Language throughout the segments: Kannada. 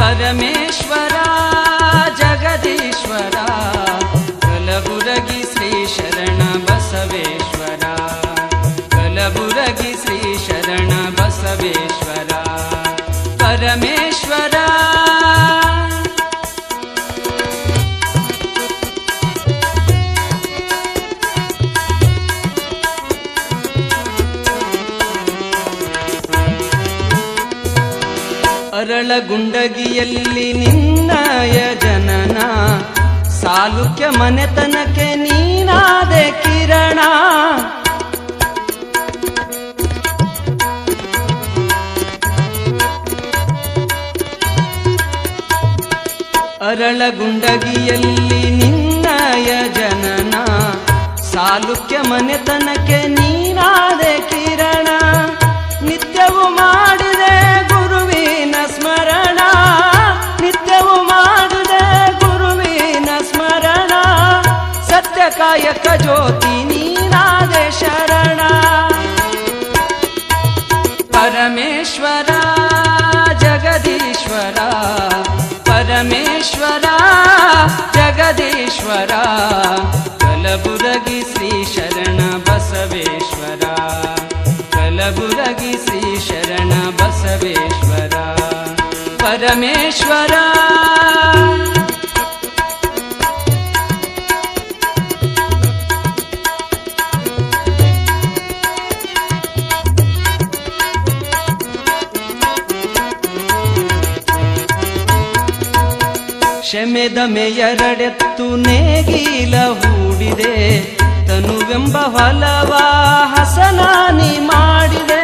ಪರಮೇಶ್ವರ ಜಗದೀಶ್ವರ ಕಲಬುರಗಿ ಶ್ರೀ ಶರಣ ಬಸವೇಶ್ವರ ಕಲಬುರಗಿ ಶ್ರೀ ಶರಣ ಬಸವೇಶ್ವರ ಪರಮೇಶ್ವರ ಅರಳಗುಂಡಗಿಯಲ್ಲಿ ನಿನ್ನಯ ಜನನ ಸಾಲುಕ್ಯ ಮನೆತನಕ್ಕೆ ನೀನಾದೆ ಕಿರಣ ಅರಳಗುಂಡಗಿಯಲ್ಲಿ ನಿನ್ನಯ ಜನನ ಸಾಲುಕ್ಯ ಮನೆತನಕ್ಕೆ ನೀನಾದೆ ಕಿರಣ ನಿತ್ಯವೂ ಮಾಡಿದೆ ಗುರುವಿನ ಸ್ಮರಣ ನಿತ್ಯವೂ ಮಾಡಿದೆ ಗುರುವಿನ ಸ್ಮರಣ ಸತ್ಯಕಾಯಕ ಜ್ಯೋತಿ ನೀನಾದೆ ಶರಣ ಪರಮೇಶ್ವರ ಜಗದೀಶ್ವರ ಪರಮೇಶ್ವರ ಜಗದೀಶ್ವರ ಕಲಬುರಗಿ ಶ್ರೀ ಶರಣ ಬಸವೇಶ್ವರ ಕಲಬುರಗಿ ಶ್ರೀ ಶರಣ ಬಸವೇಶ್ವರ ಪರಮೇಶ್ವರ ಶಮೆದಮೆ ಎರಡೆತ್ತು ನೇಗಿಲ ಹೂಡಿದೆ ತನುವೆಂಬ ಹೊಲವ ಹಸನಾನಿ ಮಾಡಿದೆ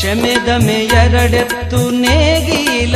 ಶಮೆದಮೆ ಎರಡೆತ್ತು ನೇಗಿಲ